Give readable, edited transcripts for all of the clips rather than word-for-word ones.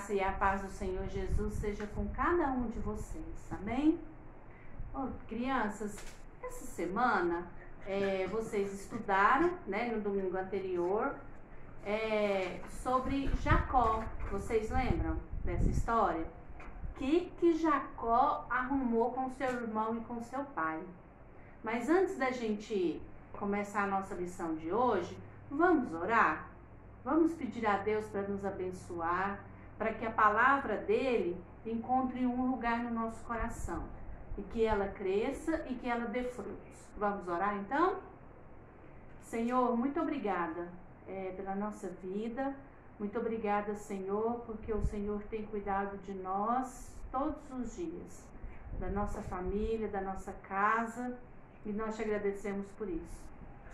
graça e a paz do Senhor Jesus seja com cada um de vocês, amém? Crianças, essa semana vocês estudaram, né, no domingo anterior, sobre Jacó. Vocês lembram dessa história? Que Jacó arrumou com seu irmão e com seu pai. Mas antes da gente começar a nossa lição de hoje, vamos orar? Vamos pedir a Deus para nos abençoar, para que a palavra dele encontre um lugar no nosso coração e que ela cresça e que ela dê frutos. Vamos orar então? Senhor, muito obrigada pela nossa vida. Muito obrigada, Senhor, porque o Senhor tem cuidado de nós todos os dias, da nossa família, da nossa casa, e nós te agradecemos por isso.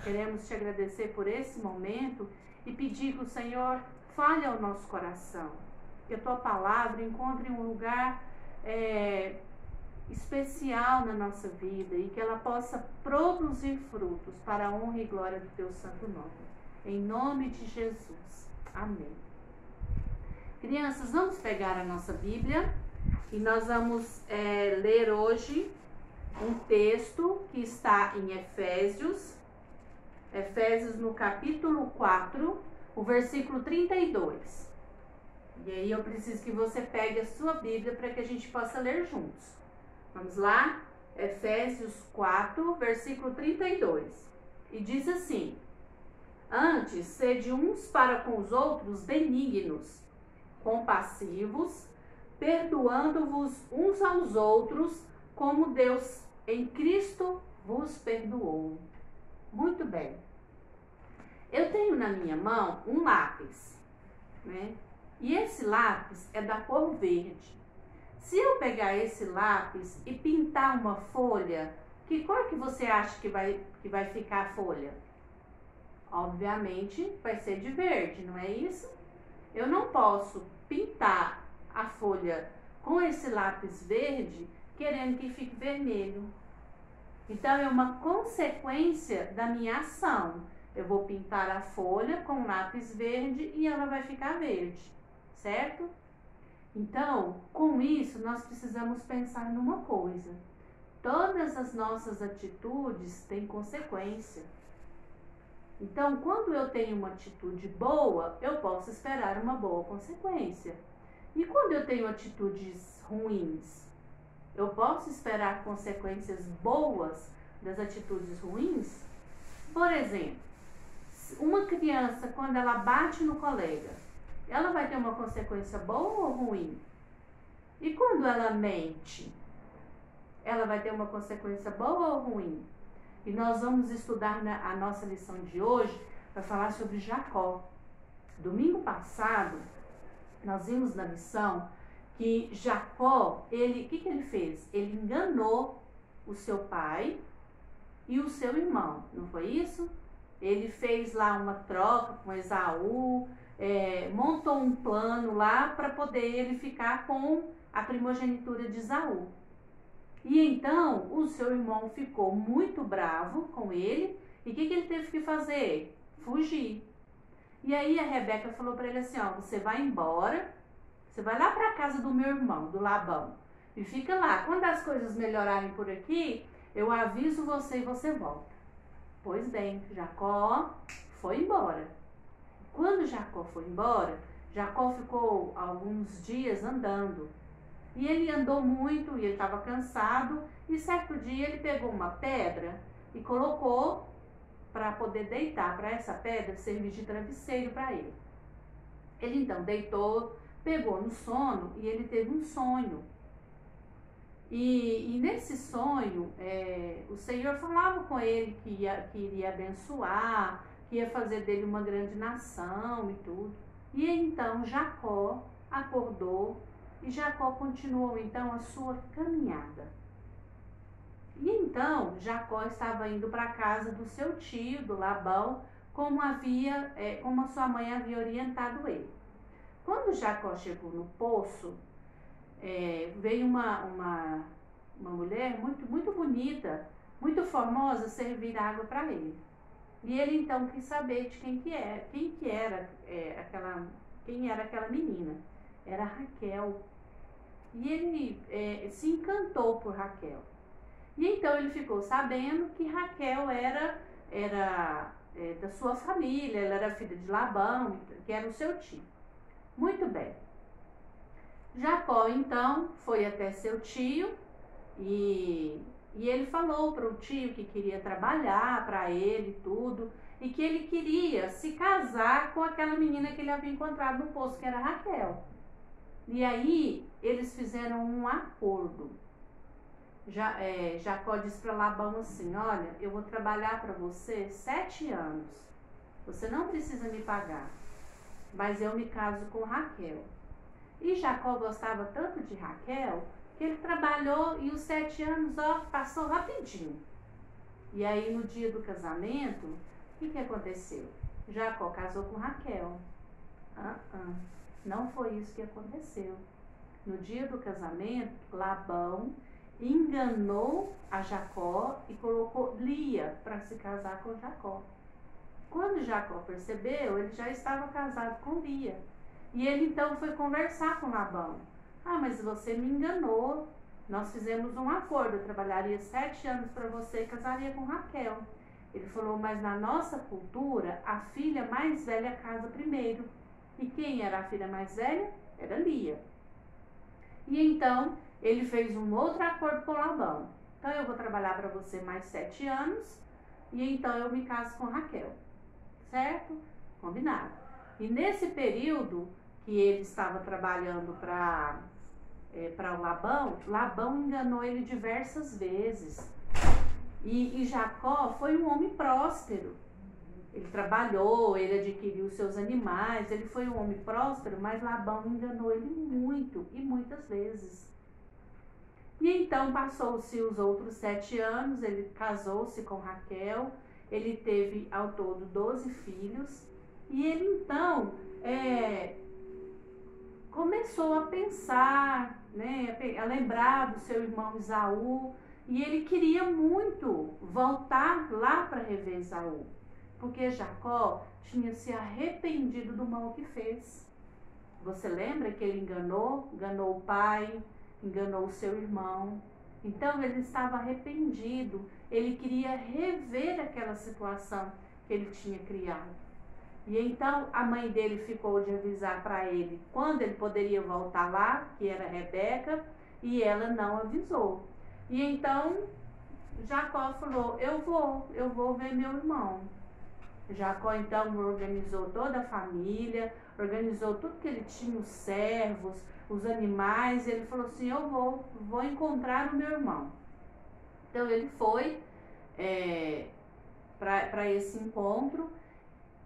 Queremos te agradecer por esse momento e pedir que o Senhor fale ao nosso coração, que a tua palavra encontre um lugar especial na nossa vida e que ela possa produzir frutos para a honra e glória do teu santo nome. Em nome de Jesus. Amém. Crianças, vamos pegar a nossa Bíblia e nós vamos ler hoje um texto que está em Efésios no capítulo 4, o versículo 32. E aí eu preciso que você pegue a sua Bíblia para que a gente possa ler juntos. Vamos lá? Efésios 4, versículo 32. E diz assim: antes, sede uns para com os outros benignos, compassivos, perdoando-vos uns aos outros, como Deus em Cristo vos perdoou. Muito bem. Eu tenho na minha mão um lápis, né? E esse lápis é da cor verde. Se eu pegar esse lápis e pintar uma folha, que cor que você acha que vai ficar a folha? Obviamente vai ser de verde, não é isso? Eu não posso pintar a folha com esse lápis verde querendo que fique vermelho. Então é uma consequência da minha ação. Eu vou pintar a folha com lápis verde e ela vai ficar verde, certo? Então, com isso, nós precisamos pensar numa coisa. Todas as nossas atitudes têm consequência. Então, quando eu tenho uma atitude boa, eu posso esperar uma boa consequência. E quando eu tenho atitudes ruins, eu posso esperar consequências boas das atitudes ruins? Por exemplo, uma criança, quando ela bate no colega, ela vai ter uma consequência boa ou ruim? E quando ela mente, ela vai ter uma consequência boa ou ruim? E nós vamos estudar a nossa lição de hoje para falar sobre Jacó. Domingo passado, nós vimos na lição que Jacó, o que ele fez? Ele enganou o seu pai e o seu irmão, não foi isso? Ele fez lá uma troca com Esaú, montou um plano lá para poder ele ficar com a primogenitura de Esaú. E então o seu irmão ficou muito bravo com ele. E o que ele teve que fazer? Fugir. E aí a Rebeca falou para ele assim: ó, você vai embora, você vai lá para a casa do meu irmão, do Labão, e fica lá. Quando as coisas melhorarem por aqui, eu aviso você e você volta. Pois bem, Jacó foi embora. Quando Jacó foi embora, Jacó ficou alguns dias andando. E ele andou muito e ele estava cansado. E certo dia ele pegou uma pedra e colocou para poder deitar, para essa pedra servir de travesseiro para ele. Ele então deitou, pegou no sono e ele teve um sonho. E nesse sonho, o Senhor falava com ele que iria abençoar, que ia fazer dele uma grande nação e tudo. E então Jacó acordou e Jacó continuou então a sua caminhada. E então Jacó estava indo para a casa do seu tio, do Labão, como a sua mãe havia orientado ele. Quando Jacó chegou no poço, veio uma mulher muito bonita, muito formosa, servir água para ele. E ele então quis saber de quem era aquela menina. era Raquel. E ele se encantou por Raquel. E então ele ficou sabendo que Raquel era da sua família, ela era filha de Labão, que era o seu tio. Muito bem. Jacó então foi até seu tio e ele falou para o tio que queria trabalhar para ele tudo e que ele queria se casar com aquela menina que ele havia encontrado no poço, que era Raquel. E aí eles fizeram um acordo. Jacó disse para Labão assim: olha, eu vou trabalhar para você 7 anos. Você não precisa me pagar, mas eu me caso com Raquel. E Jacó gostava tanto de Raquel que ele trabalhou e os 7 anos passou rapidinho. E aí no dia do casamento, o que aconteceu? Jacó casou com Raquel. Não foi isso que aconteceu. No dia do casamento, Labão enganou a Jacó e colocou Lia para se casar com Jacó. Quando Jacó percebeu, ele já estava casado com Lia. E ele então foi conversar com Labão. Mas você me enganou. Nós fizemos um acordo, eu trabalharia 7 anos para você e casaria com Raquel. Ele falou, mas na nossa cultura, a filha mais velha casa primeiro. E quem era a filha mais velha? Era Lia. E então, ele fez um outro acordo com Labão. Então, eu vou trabalhar para você mais 7 anos e então eu me caso com Raquel. Certo? Combinado. E nesse período que ele estava trabalhando para o Labão, Labão enganou ele diversas vezes. E Jacó foi um homem próspero. Ele trabalhou, ele adquiriu seus animais, ele foi um homem próspero, mas Labão enganou ele muito e muitas vezes. E então passou-se os outros 7 anos, ele casou-se com Raquel, ele teve ao todo 12 filhos, e ele então começou a pensar, né, a lembrar do seu irmão Esaú, e ele queria muito voltar lá para rever Esaú, porque Jacó tinha se arrependido do mal que fez. Você lembra que ele enganou o pai, enganou o seu irmão. Então ele estava arrependido, ele queria rever aquela situação que ele tinha criado. E então a mãe dele ficou de avisar para ele quando ele poderia voltar lá, que era Rebeca, e ela não avisou. E então Jacó falou, eu vou ver meu irmão. Jacó então organizou toda a família, organizou tudo que ele tinha, os servos, os animais. Ele falou assim, eu vou encontrar o meu irmão. Então ele foi para esse encontro.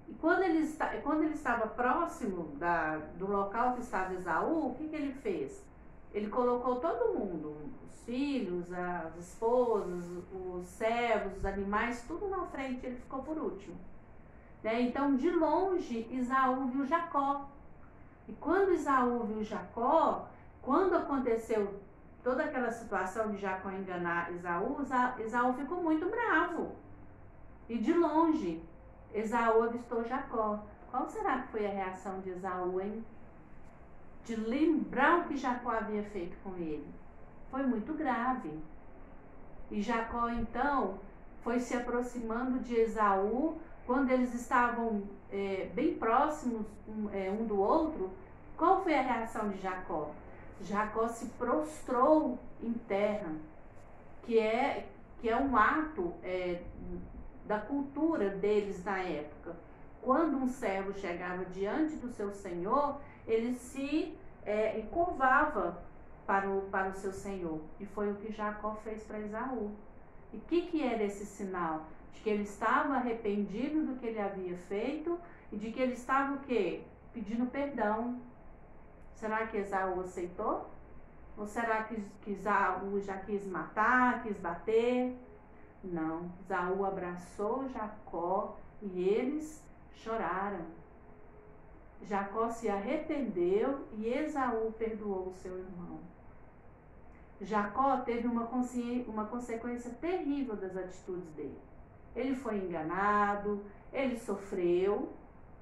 E quando ele estava próximo do local que estava Esaú, o que ele fez? Ele colocou todo mundo, os filhos, as esposas, os servos, os animais, tudo na frente, ele ficou por último. Então, de longe, Esaú viu Jacó. E quando Esaú viu Jacó, quando aconteceu toda aquela situação de Jacó enganar Esaú ficou muito bravo. E de longe, Esaú avistou Jacó. Qual será que foi a reação de Esaú, hein? De lembrar o que Jacó havia feito com ele. Foi muito grave. E Jacó, então, foi se aproximando de Esaú. Quando eles estavam bem próximos um do outro, qual foi a reação de Jacó? Jacó se prostrou em terra, que é um ato da cultura deles na época. Quando um servo chegava diante do seu senhor, ele se curvava para o seu senhor. E foi o que Jacó fez para Esaú. E o que era esse sinal? De que ele estava arrependido do que ele havia feito e de que ele estava o quê? Pedindo perdão. Será que Esaú aceitou? Ou será que Esaú já quis matar, quis bater? Não, Esaú abraçou Jacó e eles choraram. Jacó se arrependeu e Esaú perdoou o seu irmão. Jacó teve uma consequência terrível das atitudes dele. Ele foi enganado, ele sofreu,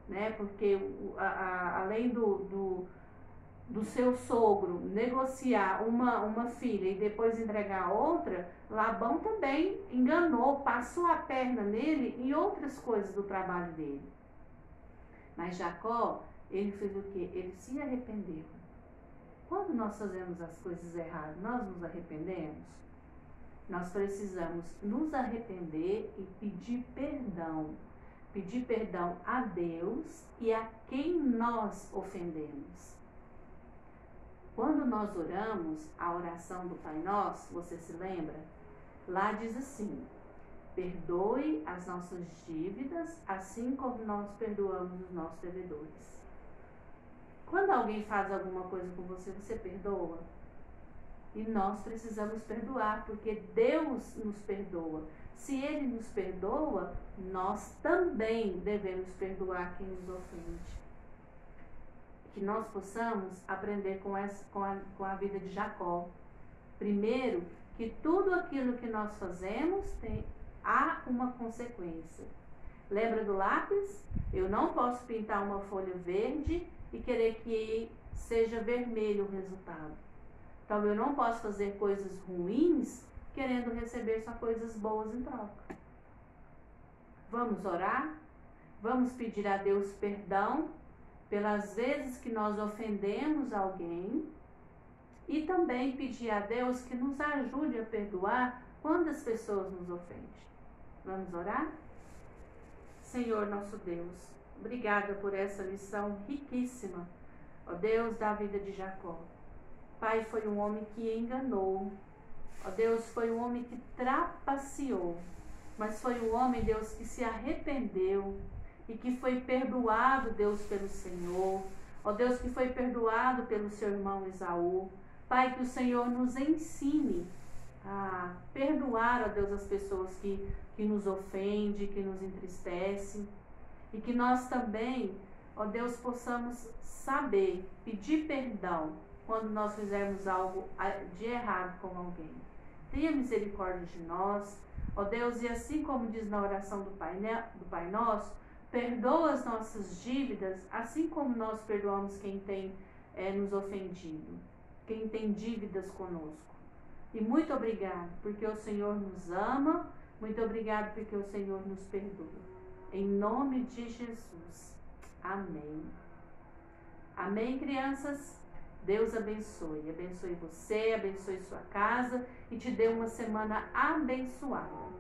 né? Porque além do do seu sogro negociar uma filha e depois entregar a outra, Labão também enganou, passou a perna nele em outras coisas do trabalho dele. Mas Jacó, ele fez o quê? Ele se arrependeu. Quando nós fazemos as coisas erradas, nós nos arrependemos? Nós precisamos nos arrepender e pedir perdão. Pedir perdão a Deus e a quem nós ofendemos. Quando nós oramos a oração do Pai Nosso, você se lembra? Lá diz assim: perdoe as nossas dívidas, assim como nós perdoamos os nossos devedores. Quando alguém faz alguma coisa com você, você perdoa? E nós precisamos perdoar, porque Deus nos perdoa. Se Ele nos perdoa, nós também devemos perdoar quem nos ofende. Que nós possamos aprender com a vida de Jacó. Primeiro, que tudo aquilo que nós fazemos há uma consequência. Lembra do lápis? Eu não posso pintar uma folha verde e querer que seja vermelho o resultado. Então eu não posso fazer coisas ruins querendo receber só coisas boas em troca. Vamos orar? Vamos pedir a Deus perdão pelas vezes que nós ofendemos alguém e também pedir a Deus que nos ajude a perdoar quando as pessoas nos ofendem. Vamos orar? Senhor nosso Deus, obrigada por essa lição riquíssima, ó Deus, da vida de Jacó. Pai, foi um homem que enganou, ó Deus, foi um homem que trapaceou, mas foi um homem, Deus, que se arrependeu e que foi perdoado, Deus, pelo Senhor, ó Deus, que foi perdoado pelo seu irmão Esaú. Pai, que o Senhor nos ensine a perdoar, ó Deus, as pessoas que nos ofendem, que nos entristecem, e que nós também, ó Deus, possamos saber pedir perdão quando nós fizermos algo de errado com alguém. Tenha misericórdia de nós, ó Deus, e assim como diz na oração do Pai Nosso, perdoa as nossas dívidas, assim como nós perdoamos quem tem nos ofendido, quem tem dívidas conosco. E muito obrigado, porque o Senhor nos ama, muito obrigado porque o Senhor nos perdoa. Em nome de Jesus. Amém. Amém, crianças? Deus abençoe. Abençoe você, abençoe sua casa e te dê uma semana abençoada.